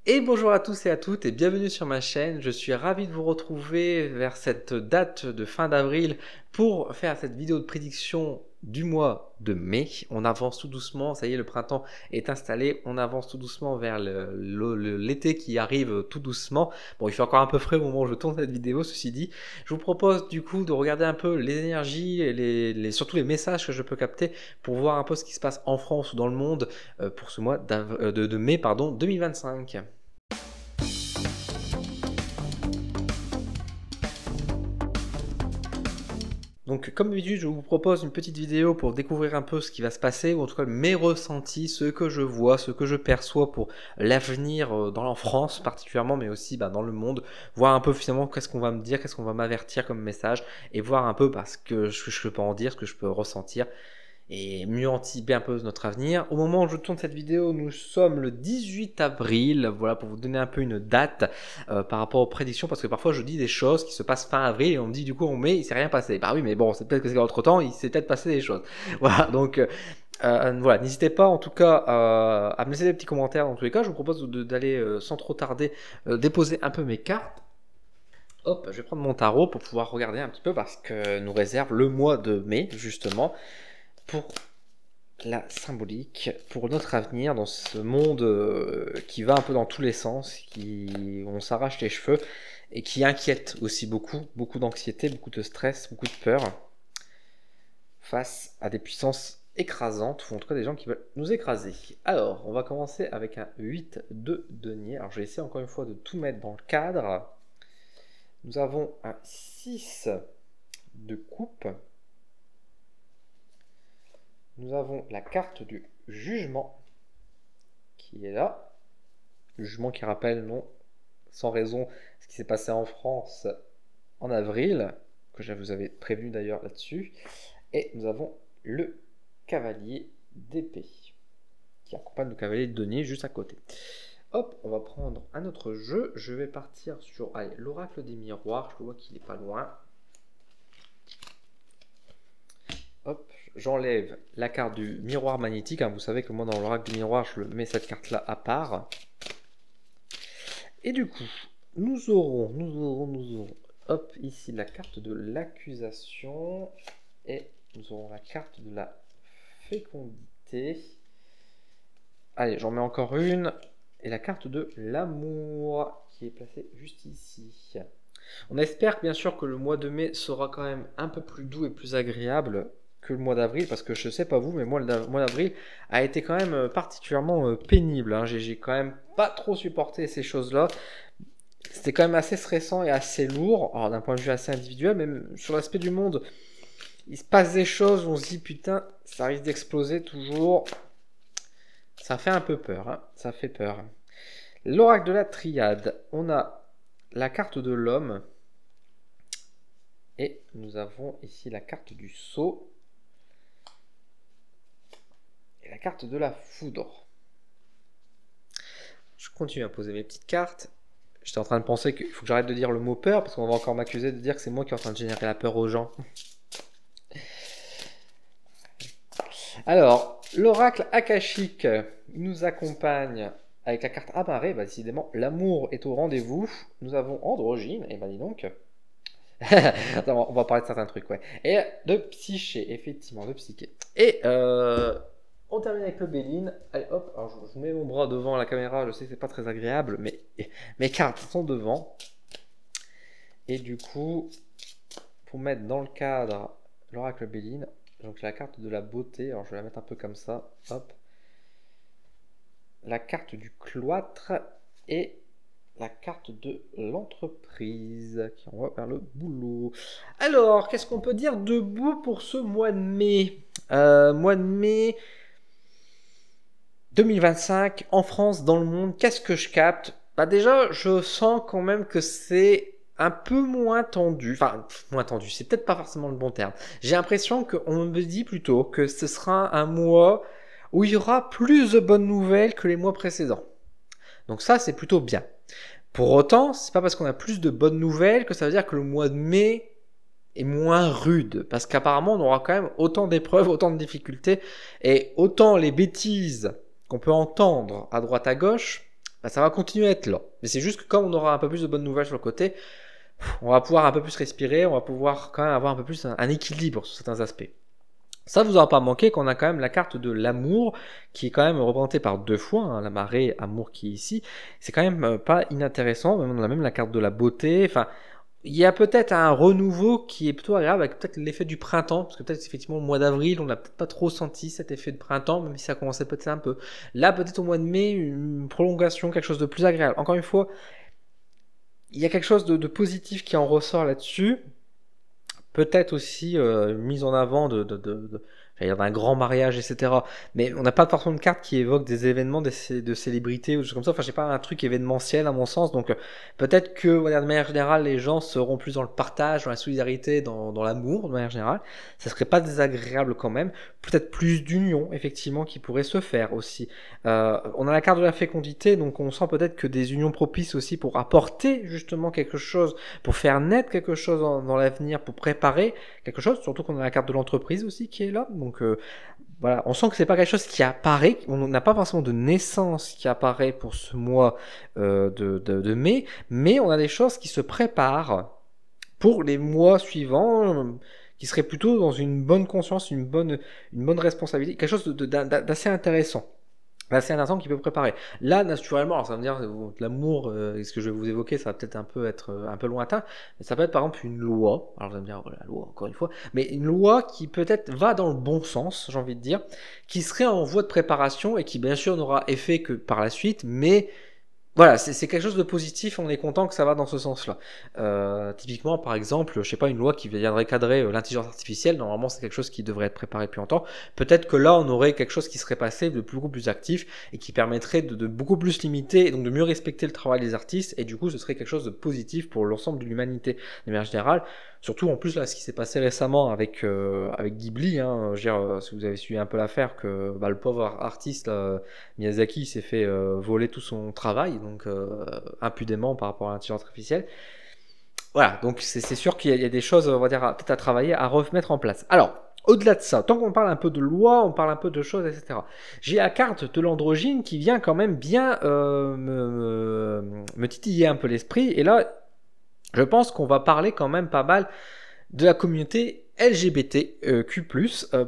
Et bonjour à tous et à toutes et bienvenue sur ma chaîne. Je suis ravi de vous retrouver vers cette date de fin d'avril pour faire cette vidéo de prédiction du mois de mai. On avance tout doucement, ça y est, le printemps est installé. On avance tout doucement vers l'été qui arrive tout doucement. Bon, il fait encore un peu frais au moment où je tourne cette vidéo, ceci dit. Je vous propose du coup de regarder un peu les énergies et surtout les messages que je peux capter pour voir un peu ce qui se passe en France ou dans le monde pour ce mois de mai 2025. Donc comme d'habitude, je vous propose une petite vidéo pour découvrir un peu ce qui va se passer, ou en tout cas mes ressentis, ce que je vois, ce que je perçois pour l'avenir dans France particulièrement, mais aussi dans le monde, voir un peu finalement qu'est-ce qu'on va me dire, qu'est-ce qu'on va m'avertir comme message, et voir un peu ce que je peux en dire, ce que je peux ressentir, et mieux anticiper un peu notre avenir. Au moment où je tourne cette vidéo, nous sommes le 18 avril, voilà, pour vous donner un peu une date par rapport aux prédictions, parce que parfois je dis des choses qui se passent fin avril et on me dit du coup en mai il s'est rien passé. Bah oui, mais bon, c'est peut-être que c'est entre temps, il s'est peut-être passé des choses. Voilà, donc voilà, n'hésitez pas en tout cas à me laisser des petits commentaires. Dans tous les cas, je vous propose d'aller sans trop tarder déposer un peu mes cartes. Hop, je vais prendre mon tarot pour pouvoir regarder un petit peu parce que nous réserve le mois de mai justement pour la symbolique, pour notre avenir dans ce monde qui va un peu dans tous les sens, on s'arrache les cheveux et qui inquiète aussi beaucoup d'anxiété, beaucoup de stress, beaucoup de peur face à des puissances écrasantes, ou en tout cas des gens qui veulent nous écraser. Alors, on va commencer avec un 8 de denier. Alors, je vais essayer encore une fois de tout mettre dans le cadre. Nous avons un 6 de coupe. Nous avons la carte du jugement qui est là. Le jugement qui rappelle, non, sans raison, ce qui s'est passé en France en avril, que je vous avais prévenu d'ailleurs là-dessus. Et nous avons le cavalier d'épée, qui accompagne le cavalier de denier juste à côté. Hop, on va prendre un autre jeu. Je vais partir sur l'oracle des miroirs. Je vois qu'il n'est pas loin. Hop, j'enlève la carte du miroir magnétique. Vous savez que moi, dans l'oracle du miroir, je mets cette carte-là à part. Et du coup, nous aurons, hop, ici la carte de l'accusation. Et nous aurons la carte de la fécondité. Allez, j'en mets encore une. Et la carte de l'amour, qui est placée juste ici. On espère bien sûr que le mois de mai sera quand même un peu plus doux et plus agréable que le mois d'avril, parce que je sais pas vous, mais moi le mois d'avril a été quand même particulièrement pénible. J'ai quand même pas trop supporté ces choses-là. C'était quand même assez stressant et assez lourd, alors d'un point de vue assez individuel, même sur l'aspect du monde. Il se passe des choses où on se dit putain, ça risque d'exploser toujours. Ça fait un peu peur, hein, ça fait peur. L'oracle de la triade, on a la carte de l'homme. Et nous avons ici la carte du sceau. Et la carte de la foudre. Je continue à poser mes petites cartes. J'étais en train de penser qu'il faut que j'arrête de dire le mot peur, parce qu'on va encore m'accuser de dire que c'est moi qui est en train de générer la peur aux gens. Alors, l'oracle akashique nous accompagne avec la carte amarrée. Décidément, l'amour est au rendez-vous. Nous avons androgyne, et dis donc. Attends, on va parler de certains trucs, ouais. Et de psyché, effectivement, de psyché. Et on termine avec le Béline. Allez, hop, alors je mets mon bras devant la caméra. Je sais que c'est pas très agréable, mais mes cartes sont devant. Et du coup, pour mettre dans le cadre l'oracle Béline, donc la carte de la beauté, alors je vais la mettre un peu comme ça, hop. La carte du cloître et la carte de l'entreprise qui envoie vers le boulot. Alors, qu'est-ce qu'on peut dire de beau pour ce mois de mai? Mois de mai 2025, en France, dans le monde, qu'est-ce que je capte? Déjà, je sens quand même que c'est un peu moins tendu. Enfin, moins tendu, c'est peut-être pas forcément le bon terme. J'ai l'impression qu'on me dit plutôt que ce sera un mois où il y aura plus de bonnes nouvelles que les mois précédents. Donc ça, c'est plutôt bien. Pour autant, c'est pas parce qu'on a plus de bonnes nouvelles que ça veut dire que le mois de mai est moins rude. Parce qu'apparemment, on aura quand même autant d'épreuves, autant de difficultés. Et autant les bêtises qu'on peut entendre à droite à gauche, bah, ça va continuer à être là. Mais c'est juste que quand on aura un peu plus de bonnes nouvelles sur le côté, on va pouvoir un peu plus respirer, on va pouvoir quand même avoir un peu plus un équilibre sur certains aspects. Ça vous aura pas manqué qu'on a quand même la carte de l'amour qui est quand même représentée par 2 fois, hein, la marée amour qui est ici. C'est quand même pas inintéressant, on a même la carte de la beauté, enfin il y a peut-être un renouveau qui est plutôt agréable avec peut-être l'effet du printemps, parce que peut-être effectivement au mois d'avril on n'a peut-être pas trop senti cet effet de printemps, même si ça commençait peut-être un peu. Là peut-être au mois de mai, une prolongation, quelque chose de plus agréable. Encore une fois, il y a quelque chose de positif qui en ressort là-dessus. Peut-être aussi mise en avant j'allais dire d'un grand mariage, etc. Mais on n'a pas forcément de carte qui évoque des événements de célébrités ou des choses comme ça. Enfin, j'ai pas un truc événementiel à mon sens. Donc peut-être que voilà, de manière générale, les gens seront plus dans le partage, dans la solidarité, dans l'amour, de manière générale. Ça serait pas désagréable quand même. Peut-être plus d'union, effectivement, qui pourrait se faire aussi. On a la carte de la fécondité, donc on sent peut-être que des unions propices aussi pour apporter justement quelque chose, pour faire naître quelque chose dans l'avenir, pour préparer quelque chose, surtout qu'on a la carte de l'entreprise aussi qui est là, donc voilà, on sent que c'est pas quelque chose qui apparaît, on n'a pas forcément de naissance qui apparaît pour ce mois de mai, mais on a des choses qui se préparent pour les mois suivants, qui seraient plutôt dans une bonne conscience, une bonne responsabilité, quelque chose d'assez intéressant. C'est intéressant qui peut préparer. Là, naturellement, alors ça va me dire, l'amour, ce que je vais vous évoquer, ça va peut-être être un peu lointain, mais ça peut être par exemple une loi, alors vous allez me dire, la loi, encore une fois, mais une loi qui peut-être va dans le bon sens, j'ai envie de dire, qui serait en voie de préparation et qui bien sûr n'aura effet que par la suite, mais voilà, c'est quelque chose de positif, on est content que ça va dans ce sens-là. Typiquement, par exemple, je sais pas, une loi qui viendrait cadrer l'intelligence artificielle, normalement c'est quelque chose qui devrait être préparé depuis longtemps. Peut-être que là, on aurait quelque chose qui serait passé de beaucoup plus actif et qui permettrait de beaucoup plus limiter et donc de mieux respecter le travail des artistes, et du coup, ce serait quelque chose de positif pour l'ensemble de l'humanité de manière générale. Surtout en plus là, ce qui s'est passé récemment avec Ghibli, hein, je veux dire, si vous avez suivi un peu l'affaire, que bah, le pauvre artiste là, Miyazaki s'est fait voler tout son travail, donc impudemment par rapport à l'intelligence artificielle. Voilà, donc c'est sûr qu'il y a des choses, on va dire, peut-être à travailler, à remettre en place. Alors, au-delà de ça, tant qu'on parle un peu de loi, on parle un peu de choses, etc. J'ai la carte de l'androgyne qui vient quand même bien me titiller un peu l'esprit, et là, je pense qu'on va parler quand même pas mal de la communauté LGBTQ+,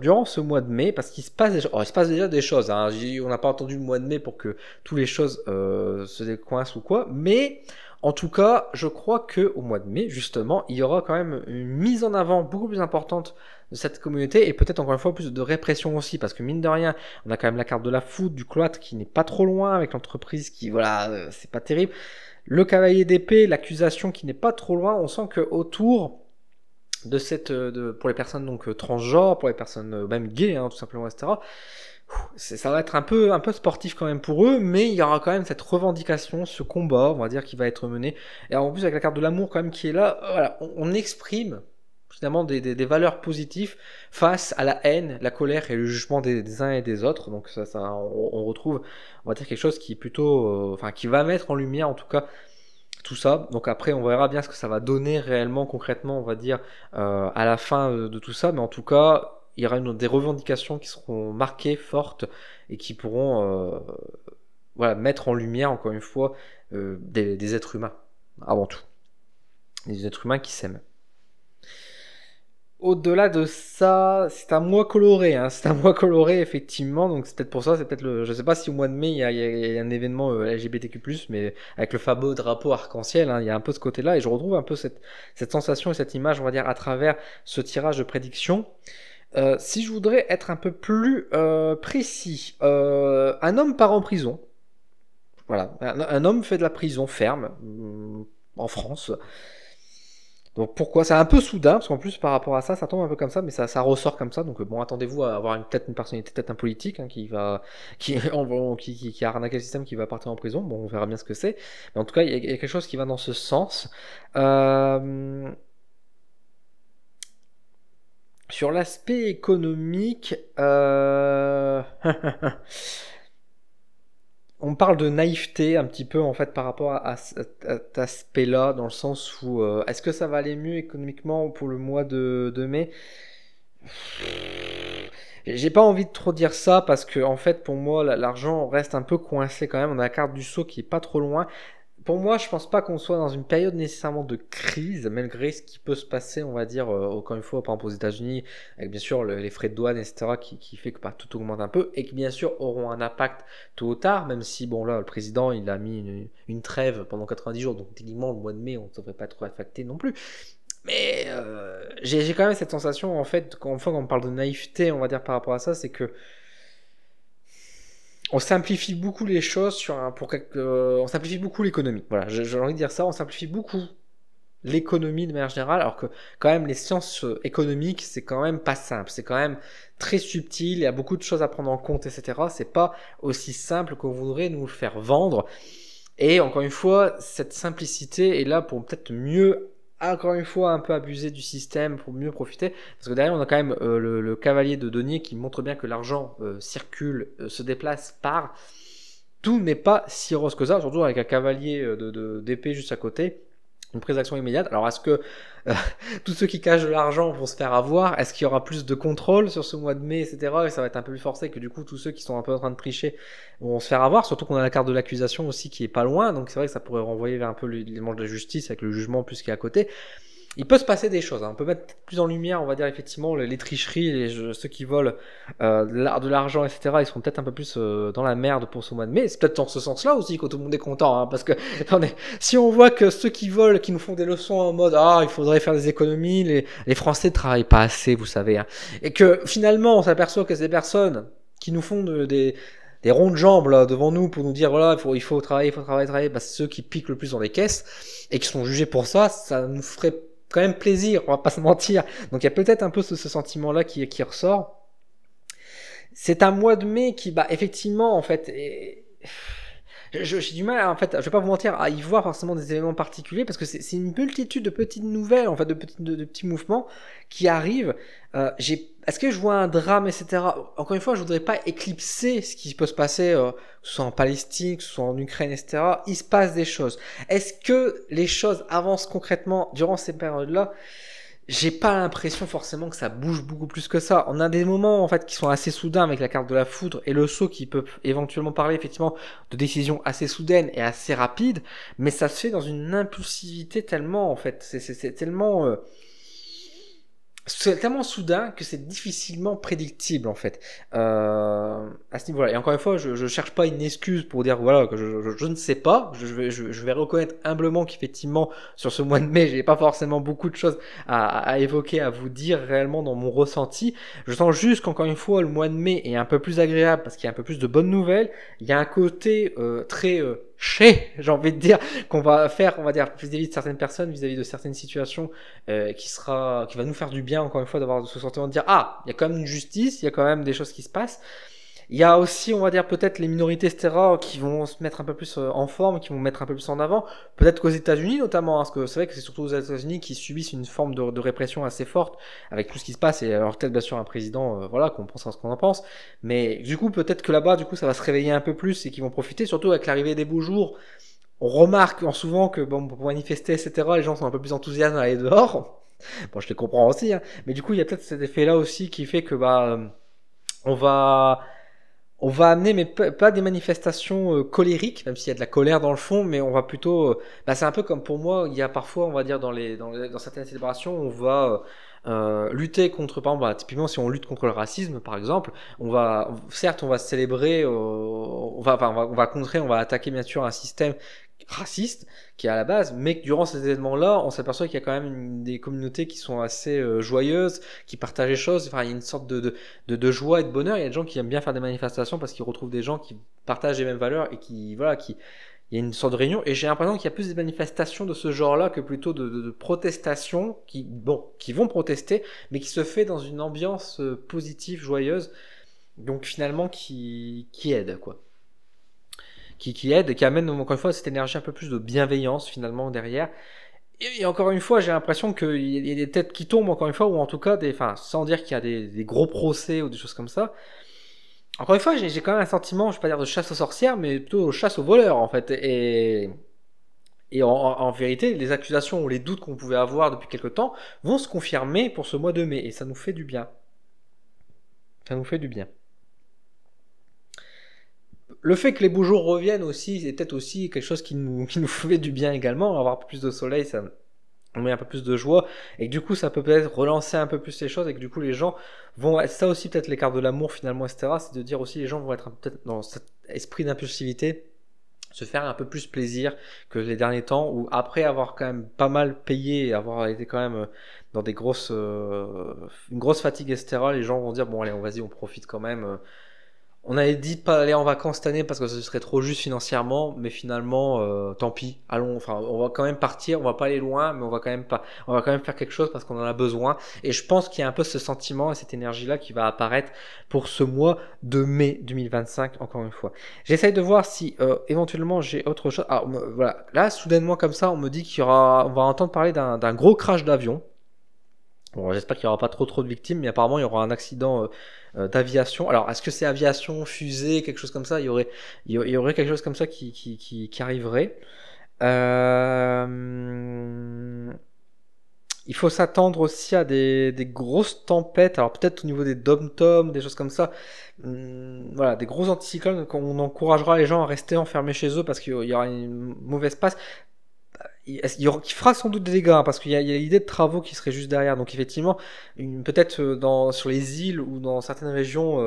durant ce mois de mai, parce qu'il se passe déjà, il se passe déjà des choses, hein. On n'a pas attendu le mois de mai pour que toutes les choses se décoincent ou quoi, mais en tout cas, je crois que au mois de mai, justement, il y aura quand même une mise en avant beaucoup plus importante de cette communauté, et peut-être encore une fois plus de répression aussi, parce que mine de rien, on a quand même la carte de la foudre, du cloître qui n'est pas trop loin, avec l'entreprise qui, voilà, c'est pas terrible. Le cavalier d'épée, l'accusation qui n'est pas trop loin, on sent que autour de cette, pour les personnes donc transgenres, pour les personnes même gays, hein, tout simplement, etc. Ça va être un peu sportif quand même pour eux, mais il y aura quand même cette revendication, ce combat, on va dire, qui va être mené. Et en plus avec la carte de l'amour quand même qui est là, voilà, on exprime finalement des valeurs positives face à la haine, la colère et le jugement des uns et des autres. Donc ça on retrouve, on va dire, quelque chose qui est plutôt, enfin qui va mettre en lumière en tout cas tout ça. Donc après on verra bien ce que ça va donner réellement, concrètement, on va dire, à la fin de tout ça, mais en tout cas il y aura des revendications qui seront marquées, fortes, et qui pourront voilà, mettre en lumière encore une fois des êtres humains, avant tout, des êtres humains qui s'aiment. Au-delà de ça, c'est un mois coloré, hein. C'est un mois coloré effectivement, donc c'est peut-être pour ça, c'est peut-être je sais pas si au mois de mai il y a un événement LGBTQ+, mais avec le fameux drapeau arc-en-ciel, hein, il y a un peu ce côté-là, et je retrouve un peu cette sensation et cette image, on va dire, à travers ce tirage de prédiction. Si je voudrais être un peu plus précis, un homme part en prison. Voilà, un homme fait de la prison ferme en France. Donc pourquoi? C'est un peu soudain, parce qu'en plus par rapport à ça, ça tombe un peu comme ça, mais ça ressort comme ça. Donc bon, attendez-vous à avoir peut-être une personnalité, peut-être un politique, hein, qui a arnaqué le système, qui va partir en prison. Bon, on verra bien ce que c'est. Mais en tout cas, il y a quelque chose qui va dans ce sens. Sur l'aspect économique, on parle de naïveté un petit peu en fait par rapport à cet aspect-là, dans le sens où est-ce que ça va aller mieux économiquement pour le mois de mai? J'ai pas envie de trop dire ça parce que en fait pour moi l'argent reste un peu coincé quand même. On a la carte du sceau qui est pas trop loin. Pour moi, je pense pas qu'on soit dans une période nécessairement de crise, malgré ce qui peut se passer, on va dire, encore une fois, par exemple aux États-Unis, avec bien sûr les frais de douane, etc., qui fait que bah, tout augmente un peu, et qui bien sûr auront un impact tôt ou tard, même si, bon là, le président, il a mis une trêve pendant 90 jours, donc techniquement, le mois de mai, on ne devrait pas trop affecté non plus. Mais j'ai quand même cette sensation, en fait, quand on parle de naïveté, on va dire, par rapport à ça, c'est que on simplifie beaucoup les choses on simplifie beaucoup l'économie. Voilà, j'ai envie de dire ça, on simplifie beaucoup l'économie de manière générale, alors que quand même les sciences économiques, c'est quand même pas simple, c'est quand même très subtil, il y a beaucoup de choses à prendre en compte, etc. C'est pas aussi simple qu'on voudrait nous le faire vendre. Et encore une fois, cette simplicité est là pour peut-être mieux, encore une fois, un peu abuser du système, pour mieux profiter. Parce que derrière, on a quand même le cavalier de denier qui montre bien que l'argent circule, se déplace par. Tout n'est pas si rose que ça, surtout avec un cavalier d'épée juste à côté. Une prise d'action immédiate. Alors, est-ce que tous ceux qui cachent de l'argent vont se faire avoir? Est-ce qu'il y aura plus de contrôle sur ce mois de mai, etc. Et ça va être un peu plus forcé que du coup, tous ceux qui sont un peu en train de tricher vont se faire avoir. Surtout qu'on a la carte de l'accusation aussi qui est pas loin. Donc, c'est vrai que ça pourrait renvoyer vers un peu les manches de la justice avec le jugement plus qui est à côté. Il peut se passer des choses, hein. On peut mettre plus en lumière, on va dire effectivement les tricheries, ceux qui volent de l'argent, etc. Ils seront peut-être un peu plus dans la merde pour ce mois de mai. C'est peut-être dans ce sens-là aussi que tout le monde est content, hein, parce que attendez, si on voit que ceux qui volent, qui nous font des leçons en mode il faudrait faire des économies, les Français ne travaillent pas assez, vous savez, hein, et que finalement on s'aperçoit que ces personnes qui nous font des ronds de jambes là devant nous pour nous dire voilà il faut travailler, bah, c'est ceux qui piquent le plus dans les caisses et qui sont jugés pour ça, ça nous ferait quand même plaisir, on va pas se mentir. Donc il y a peut-être un peu ce sentiment-là qui ressort. C'est un mois de mai qui, bah, effectivement, en fait, j'ai du mal, en fait, je vais pas vous mentir, à y voir forcément des éléments particuliers parce que c'est une multitude de petites nouvelles, en fait, de petits mouvements qui arrivent. Est-ce que je vois un drame, etc. Encore une fois, je voudrais pas éclipser ce qui peut se passer, que ce soit en Palestine, que ce soit en Ukraine, etc. Il se passe des choses. Est-ce que les choses avancent concrètement durant ces périodes-là? J'ai pas l'impression forcément que ça bouge beaucoup plus que ça. On a des moments en fait qui sont assez soudains avec la carte de la foudre et le sceau qui peut éventuellement parler effectivement de décisions assez soudaines et assez rapides, mais ça se fait dans une impulsivité tellement en fait, c'est tellement soudain que c'est difficilement prédictible en fait à ce niveau-là. Et encore une fois, je cherche pas une excuse pour dire voilà que je ne sais pas. Je vais reconnaître humblement qu'effectivement sur ce mois de mai, j'ai pas forcément beaucoup de choses à évoquer, à vous dire réellement dans mon ressenti. Je sens juste qu'encore une fois, le mois de mai est un peu plus agréable parce qu'il y a un peu plus de bonnes nouvelles. Il y a un côté très j'ai envie de dire, qu'on va faire, on va dire, vis-à-vis de certaines personnes, vis-à-vis de certaines situations, qui va nous faire du bien, encore une fois, d'avoir ce sentiment de dire, il y a quand même une justice, il y a quand même des choses qui se passent. Il y a aussi, on va dire, peut-être les minorités, etc., qui vont se mettre un peu plus en forme, qui vont mettre un peu plus en avant. Peut-être qu'aux États-Unis, notamment, hein, parce que c'est vrai que c'est surtout aux États-Unis qui subissent une forme de répression assez forte avec tout ce qui se passe. Et alors, peut-être, bien sûr, un président, voilà, qu'on pense à ce qu'on en pense. Mais du coup, peut-être que là-bas, du coup, ça va se réveiller un peu plus et qu'ils vont profiter, surtout avec l'arrivée des beaux jours. On remarque souvent que, bon, pour manifester, etc., les gens sont un peu plus enthousiastes à aller dehors. Bon, je les comprends aussi, hein. Mais du coup, il y a peut-être cet effet-là aussi qui fait que, on va amener, mais pas des manifestations colériques, même s'il y a de la colère dans le fond, mais on va plutôt, c'est un peu comme pour moi, il y a parfois, on va dire, dans certaines célébrations, on va lutter contre, par exemple, typiquement si on lutte contre le racisme, par exemple, certes, on va célébrer, on va contrer, on va attaquer bien sûr un système raciste qui est à la base, mais que durant ces événements-là, on s'aperçoit qu'il y a quand même des communautés qui sont assez joyeuses, qui partagent les choses. Enfin, il y a une sorte de joie et de bonheur. Il y a des gens qui aiment bien faire des manifestations parce qu'ils retrouvent des gens qui partagent les mêmes valeurs et il y a une sorte de réunion. Et j'ai l'impression qu'il y a plus des manifestations de ce genre-là que plutôt de protestations qui vont protester, mais qui se fait dans une ambiance positive, joyeuse, donc finalement qui aide, quoi. Qui aide et qui amène encore une fois cette énergie un peu plus de bienveillance finalement derrière. Et encore une fois, j'ai l'impression qu'il y a des têtes qui tombent encore une fois, ou en tout cas, sans dire qu'il y a des gros procès ou des choses comme ça. Encore une fois, j'ai quand même un sentiment, je vais pas dire de chasse aux sorcières, mais plutôt de chasse aux voleurs en fait. Et en vérité, les accusations ou les doutes qu'on pouvait avoir depuis quelque temps vont se confirmer pour ce mois de mai, et ça nous fait du bien. Ça nous fait du bien. Le fait que les beaux jours reviennent aussi, c'est peut-être aussi quelque chose qui nous fait du bien également. Avoir un peu plus de soleil, ça on met un peu plus de joie. Et que du coup, ça peut peut-être relancer un peu plus les choses. Et que du coup, les gens vont... C'est ça aussi peut-être l'écart de l'amour finalement, etc. C'est de dire aussi les gens vont être peut-être dans cet esprit d'impulsivité, se faire un peu plus plaisir que les derniers temps, où après avoir quand même pas mal payé et avoir été quand même dans des grosses une grosse fatigue, etc., les gens vont dire bon allez, vas-y, on profite quand même. On avait dit de pas aller en vacances cette année parce que ce serait trop juste financièrement, mais finalement, tant pis. Allons, enfin, on va quand même partir, on va pas aller loin, mais on va quand même faire quelque chose parce qu'on en a besoin. Et je pense qu'il y a un peu ce sentiment et cette énergie-là qui va apparaître pour ce mois de mai 2025, encore une fois. J'essaye de voir si éventuellement j'ai autre chose. Ah, voilà, là, soudainement comme ça, on me dit on va entendre parler d'un gros crash d'avion. Bon, j'espère qu'il n'y aura pas trop de victimes, mais apparemment il y aura un accident d'aviation. Alors, est-ce que c'est aviation, fusée, quelque chose comme ça? Il y aurait quelque chose comme ça qui arriverait. Il faut s'attendre aussi à des grosses tempêtes. Alors peut-être au niveau des dom-toms, des choses comme ça. Voilà, des gros anticyclones qu'on encouragera les gens à rester enfermés chez eux parce qu'il y aura une mauvaise passe qui fera sans doute des dégâts hein, parce qu'il y a l'idée de travaux qui serait juste derrière. Donc effectivement, peut-être sur les îles ou dans certaines régions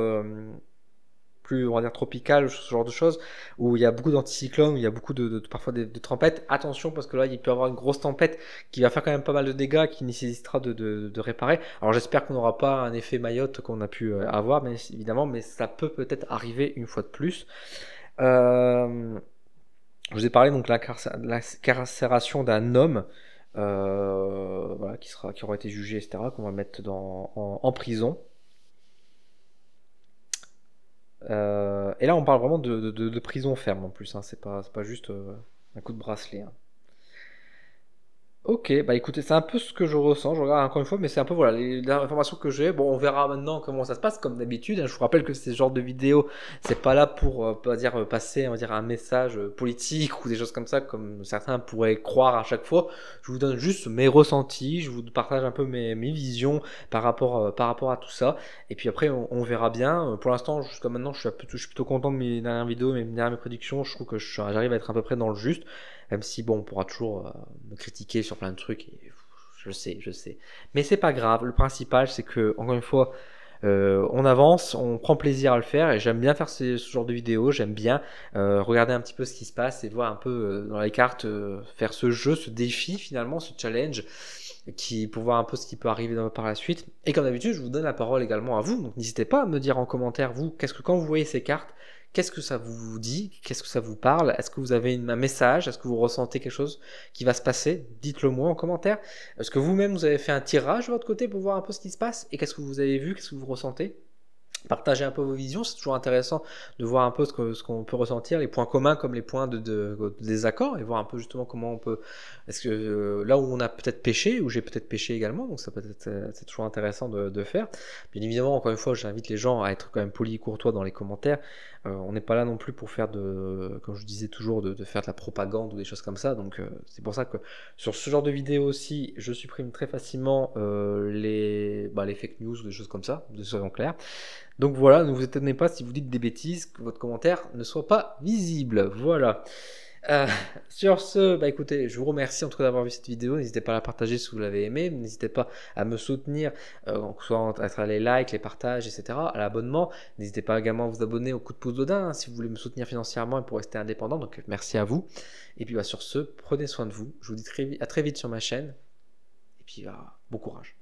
plus on va dire tropicales, ce genre de choses, où il y a beaucoup d'anticyclones, où il y a beaucoup parfois de tempêtes. Attention parce que là, il peut y avoir une grosse tempête qui va faire quand même pas mal de dégâts, qui nécessitera de réparer. Alors j'espère qu'on n'aura pas un effet Mayotte qu'on a pu avoir, mais évidemment, mais ça peut peut-être arriver une fois de plus. Je vous ai parlé donc de l'incarcération d'un homme voilà, qui aura été jugé, etc., qu'on va mettre en prison. Et là, on parle vraiment de prison ferme en plus, hein, c'est pas juste un coup de bracelet. Hein. Ok, bah écoutez, c'est un peu ce que je ressens, je regarde encore une fois, mais c'est un peu voilà les informations que j'ai. Bon, on verra maintenant comment ça se passe, comme d'habitude. Hein. Je vous rappelle que ce genre de vidéo, c'est pas là pour pas dire passer, on va dire un message politique ou des choses comme ça, comme certains pourraient croire à chaque fois. Je vous donne juste mes ressentis, je vous partage un peu mes visions par rapport à tout ça. Et puis après, on verra bien. Pour l'instant, jusqu'à maintenant, je suis plutôt content de mes dernières vidéos, mes dernières prédictions. Je trouve que j'arrive à être à peu près dans le juste. Même si, bon, on pourra toujours me critiquer sur plein de trucs. Et, je sais. Mais c'est pas grave. Le principal, c'est que, encore une fois, on avance, on prend plaisir à le faire. Et j'aime bien faire ce genre de vidéos. J'aime bien regarder un petit peu ce qui se passe et voir un peu dans les cartes, faire ce jeu, ce défi finalement, ce challenge. Pour voir un peu ce qui peut arriver par la suite. Et comme d'habitude, je vous donne la parole également à vous. Donc n'hésitez pas à me dire en commentaire, vous, quand vous voyez ces cartes, qu'est-ce que ça vous dit? Qu'est-ce que ça vous parle? Est-ce que vous avez un message? Est-ce que vous ressentez quelque chose qui va se passer? Dites-le moi en commentaire. Est-ce que vous-même, vous avez fait un tirage de votre côté pour voir un peu ce qui se passe? Et qu'est-ce que vous avez vu? Qu'est-ce que vous ressentez? Partagez un peu vos visions, c'est toujours intéressant de voir un peu ce qu'on peut ressentir, les points communs comme les points de désaccord, et voir un peu justement comment on peut, est-ce que là où on a peut-être péché, où j'ai peut-être péché également, donc ça peut être, c'est toujours intéressant de faire. Bien évidemment, encore une fois, j'invite les gens à être quand même polis et courtois dans les commentaires. On n'est pas là non plus pour faire comme je disais toujours, de faire de la propagande ou des choses comme ça, donc c'est pour ça que sur ce genre de vidéo aussi, je supprime très facilement les fake news ou des choses comme ça, soyons clairs. Donc voilà, ne vous étonnez pas si vous dites des bêtises, que votre commentaire ne soit pas visible. Voilà. Euh, sur ce, bah écoutez, je vous remercie en tout cas d'avoir vu cette vidéo. N'hésitez pas à la partager si vous l'avez aimé. N'hésitez pas à me soutenir, soit à travers les likes, les partages, etc. À l'abonnement. N'hésitez pas également à vous abonner au coup de pouce d'Odin hein, si vous voulez me soutenir financièrement et pour rester indépendant. Donc merci à vous. Et puis bah, sur ce, prenez soin de vous. Je vous dis à très vite sur ma chaine. Et puis bon courage.